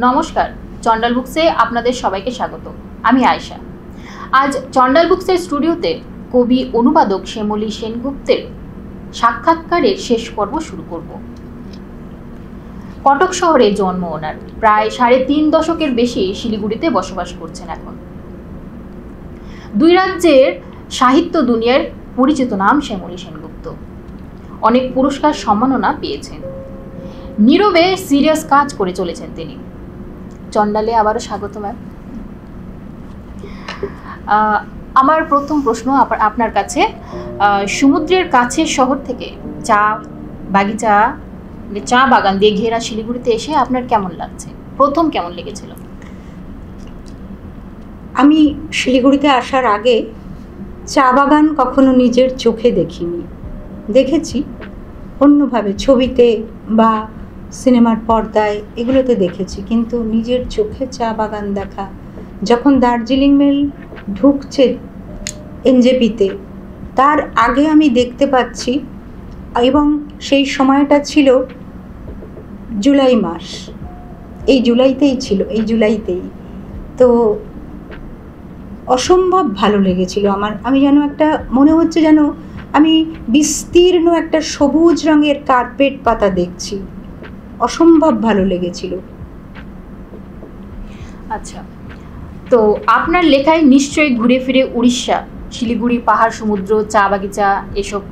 নমস্কার, চন্ডাল বুকসে আপনাদের সবাইকে স্বাগত। আমি আয়েশা। আজ চন্ডাল বুকসের স্টুডিওতে কবি অনুবাদক শ্যামলী সেনগুপ্তের সাক্ষাৎকারের শেষ পর্ব শুরু করব। কটক শহরে জন্ম ওনার, প্রায় ৩.৫ দশকের বেশি শিলিগুড়িতে বসবাস করছেন এখন। দুই রাজ্যের সাহিত্য দুনিয়ার পরিচিত নাম শ্যামলী সেনগুপ্ত। অনেক পুরস্কার সম্মাননা পেয়েছেন। নীরবে সিরিয়াস কাজ করে চলেছেন তিনি। চন্ডালে আবারও স্বাগত ম্যাম। আমার প্রথম প্রশ্ন আপনার কাছে, সমুদ্রের কাছের শহর থেকে চা বাগান দিয়ে ঘেরা শিলিগুড়িতে এসে আপনার কেমন লাগছে? প্রথম কেমন লেগেছিল? আমি শিলিগুড়িতে আসার আগে চা বাগান কখনো নিজের চোখে দেখিনি। দেখেছি অন্যভাবে, ছবিতে বা সিনেমার পর্দায় এগুলোতে দেখেছি, কিন্তু নিজের চোখে চা বাগান দেখা, যখন দার্জিলিং মেল ঢুকছে এনজেপিতে, তার আগে আমি দেখতে পাচ্ছি। এবং সেই সময়টা ছিল জুলাই মাস, এই জুলাইতেই তো অসম্ভব ভালো লেগেছিল আমার। আমি যেন একটা, মনে হচ্ছে যেন আমি বিস্তীর্ণ একটা সবুজ রঙের কার্পেট পাতা দেখছি। অসম্ভব ভালো লেগেছিল। আচ্ছা, তো আপনার লেখায় নিশ্চয়ই ঘুরে ফিরে উড়িষ্যা, শিলিগুড়ি, পাহাড়, সমুদ্র, চা বাগিচা এসব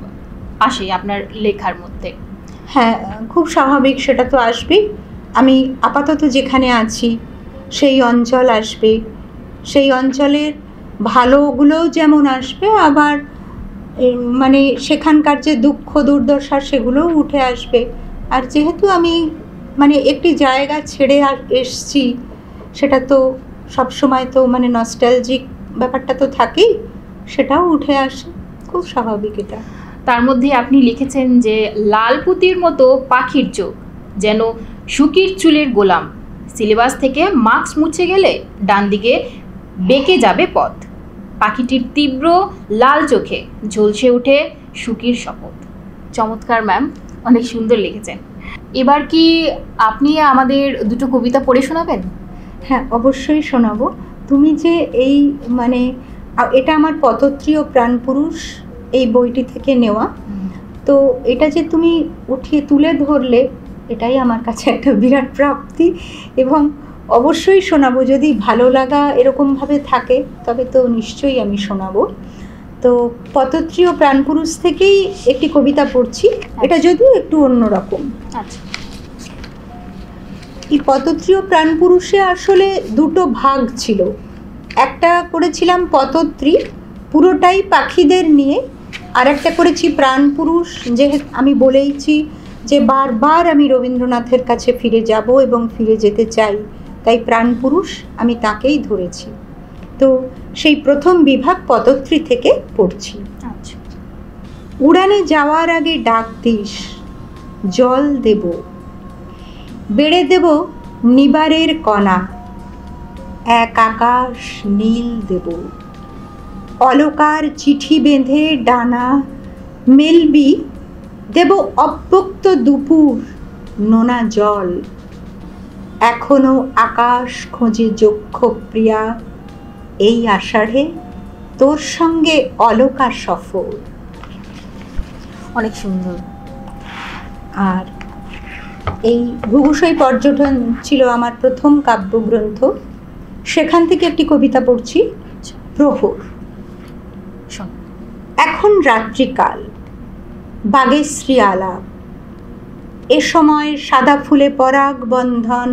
আসে আপনার লেখার মধ্যে। হ্যাঁ, খুব স্বাভাবিক, সেটা তো আসবেই। আমি আপাতত যেখানে আছি সেই অঞ্চল আসবে, সেই অঞ্চলের ভালোগুলোও যেমন আসবে, আবার মানে সেখানকার যে দুঃখ দুর্দশা সেগুলোও উঠে আসবে। আর যেহেতু আমি মানে একটি জায়গা ছেড়ে এসছি, সেটা তো সবসময় তো মানে নস্টালজিক ব্যাপারটা তো থাকেই, সেটাও উঠে আসে, খুব স্বাভাবিক এটা। তার মধ্যে আপনি লিখেছেন যে লালপুতির মতো পাখির চোখ যেন শুকির চুলের গোলাম, সিলেবাস থেকে মার্কস মুছে গেলে ডান দিকে বেঁকে যাবে পথ, পাখিটির তীব্র লাল চোখে ঝলসে ওঠে শুকির শপথ। চমৎকার ম্যাম, অনেক সুন্দর লিখেছেন। এবার কি আপনি আমাদের দুটো কবিতা পড়ে শোনাবেন? হ্যাঁ, অবশ্যই শোনাবো। তুমি যে এই মানে এটা আমার পতত্রীয় প্রাণপুরুষ এই বইটি থেকে নেওয়া, তো এটা যে তুমি উঠিয়ে তুলে ধরলে, এটাই আমার কাছে একটা বিরাট প্রাপ্তি। এবং অবশ্যই শোনাবো, যদি ভালো লাগা এরকমভাবে থাকে তবে তো নিশ্চয়ই আমি শোনাবো। তো পতত্রীয় প্রাণপুরুষ থেকেই একটি কবিতা পড়ছি, এটা যদিও একটু অন্যরকম। আচ্ছা। এই পতত্রীয় প্রাণপুরুষে আসলে দুটো ভাগ ছিল। একটা করেছিলাম পতত্রী, পুরোটাই পাখিদের নিয়ে, আর একটা করেছি প্রাণপুরুষ, যে আমি বলেইছি যে বারবার আমি রবীন্দ্রনাথের কাছে ফিরে যাব এবং ফিরে যেতে চাই, তাই প্রাণপুরুষ আমি তাকেই ধরেছি। তো সেই প্রথম বিভাগ পতত্রী থেকে পড়ছি। আচ্ছা। উড়ানে যাওয়ার আগে ডাক দিস, জল দেব, বেড়ে দেব নিবারের কণা, এক আকাশ নীল দেব, অলকার চিঠি বেঁধে ডানা মেলবি, দেব অব্যক্ত দুপুর নোনা জল, এখনো আকাশ খোঁজে যক্ষ প্রিয়া, এই আষাঢ়ে তোর সঙ্গে অলকা সফর। অনেক সুন্দর। আর এই ভূগোষই পর্যটন ছিল আমার প্রথম কাব্যগ্রন্থ, সেখান থেকে একটি কবিতা পড়ছি, প্রহর। এখন রাত্রিকাল, বাগেশ্রী আলাপ, এ সময় সাদা ফুলে পরাগ বন্ধন,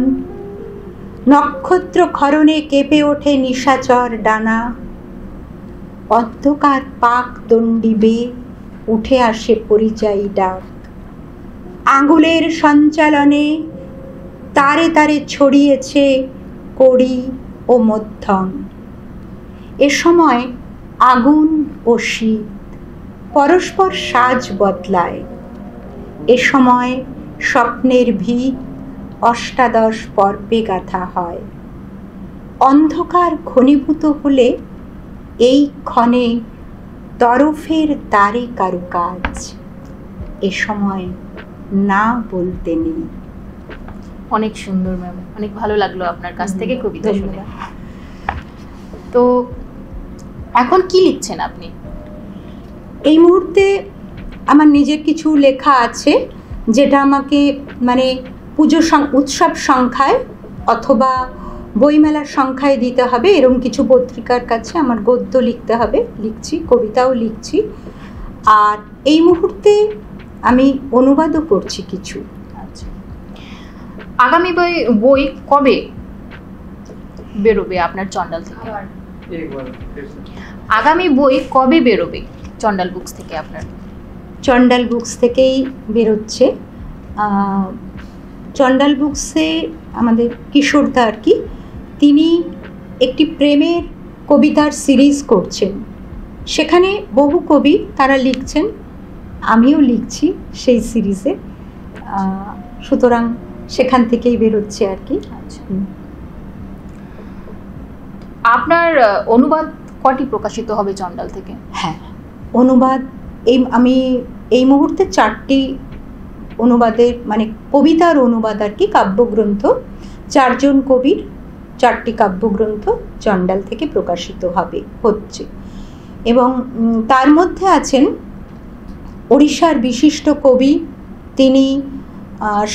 নক্ষত্র ক্ষরণে কেঁপে ওঠে নিশাচর ডানা, অন্ধকার পাক দণ্ডি বেয়ে উঠে আসে পরিযায়ী ডাক, আঙুলের সঞ্চালনে তারে তারে ছড়িয়েছে কড়ি ও মধ্যম। এ সময় আগুন ও শীত পরস্পর সাজ বদলায়, এ সময় স্বপ্নের ভিত অষ্টাদশ পর্বে গাঁথা হয়, অন্ধকার ঘনীভূত হলে এই ক্ষণে তরফের তারে কারুকাজ, এ সময় না বলতে নেই। অনেক সুন্দর ম্যাম, অনেক ভালো লাগলো আপনার কাছ থেকে কবিতা শুনে। ধন্যবাদ। তো এখন কি লিখছেন আপনি? এই মুহূর্তে আমার নিজের কিছু লেখা আছে, যেটা আমাকে মানে উৎসব সংখ্যায় অথবা বইমেলার সংখ্যায় দিতে হবে, এরকম কিছু পত্রিকার কাছে আমার গদ্য লিখতে হবে, লিখছি, কবিতাও লিখছি। আর এই মুহূর্তে আমি অনুবাদও করছি কিছু। আচ্ছা, আগামী বই কবে বেরোবে আপনার চন্ডাল থেকে? আগামী বই কবে বেরোবে চন্ডাল বুকস থেকে আপনার? চন্ডাল বুকস থেকেই বেরোচ্ছে। চন্ডাল বুকসে আমাদের কিশোরদা আর কি, তিনি একটি প্রেমের কবিতার সিরিজ করছেন, সেখানে বহু কবি তারা লিখছেন, আমিও লিখছি সেই সিরিজে, সুতরাং সেখান থেকেই বেরোচ্ছে আর কি। আপনার অনুবাদ কটি প্রকাশিত হবে চন্ডাল থেকে? হ্যাঁ, অনুবাদ আমি এই মুহূর্তে 4টি অনুবাদের মানে কবিতার অনুবাদ আর কি, কাব্যগ্রন্থ, 4 জন কবির 4টি কাব্যগ্রন্থ চন্ডাল থেকে প্রকাশিত হচ্ছে। এবং তার মধ্যে আছেন ওড়িশার বিশিষ্ট কবি, তিনি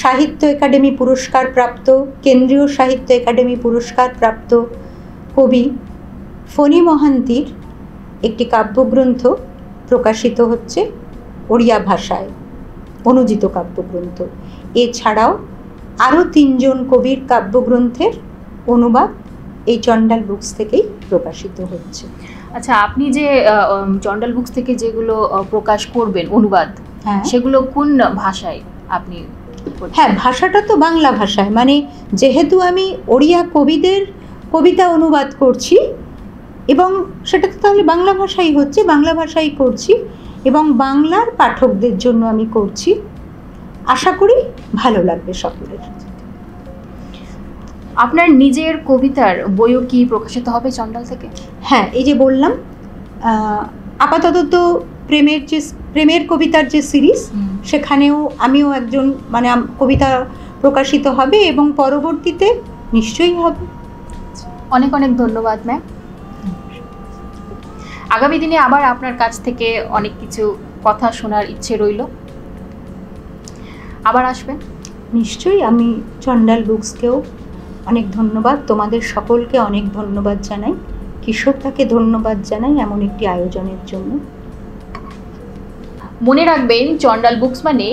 সাহিত্য একাডেমি পুরস্কার প্রাপ্ত, কেন্দ্রীয় সাহিত্য একাডেমি পুরস্কার প্রাপ্ত কবি ফণী মহান্তির একটি কাব্যগ্রন্থ প্রকাশিত হচ্ছে ওড়িয়া ভাষায়, অনুদিত কাব্যগ্রন্থ। এছাড়াও আরও 3 জন কবির কাব্যগ্রন্থের অনুবাদ এই চন্ডাল বুকস থেকেই প্রকাশিত হচ্ছে। আচ্ছা, আপনি যে চন্ডাল বুকস থেকে যেগুলো প্রকাশ করবেন অনুবাদ, হ্যাঁ, সেগুলো কোন ভাষায় আপনি? হ্যাঁ, ভাষাটা তো বাংলা ভাষায়, মানে যেহেতু আমি ওড়িয়া কবিদের কবিতা অনুবাদ করছি এবং সেটা তো তাহলে বাংলা ভাষাই হচ্ছে, বাংলা ভাষাই করছি এবং বাংলার পাঠকদের জন্য আমি করছি। আশা করি ভালো লাগবে সকলের। আপনার নিজের কবিতার বইও কি প্রকাশিত হবে চন্ডাল থেকে? হ্যাঁ, এই যে বললাম, আপাতত তো প্রেমের কবিতার যে সিরিজ, সেখানেও আমিও একজন মানে কবিতা প্রকাশিত হবে এবং পরবর্তীতে নিশ্চয়ই হবে। অনেক অনেক ধন্যবাদ ম্যাম। আগামী দিনে আবার আপনার কাছ থেকে অনেক কিছু কথা শোনার ইচ্ছে রইল। আবার আসবেন নিশ্চয়ই। আমি চন্ডাল বুকসকেও অনেক ধন্যবাদ, তোমাদের সকলকে অনেক ধন্যবাদ জানাই, কিশোরদাকে ধন্যবাদ জানাই এমন একটি আয়োজনের জন্য। মনে রাখবেন, চন্ডাল বুকস মানে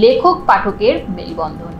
লেখক পাঠকের মেলবন্ধন।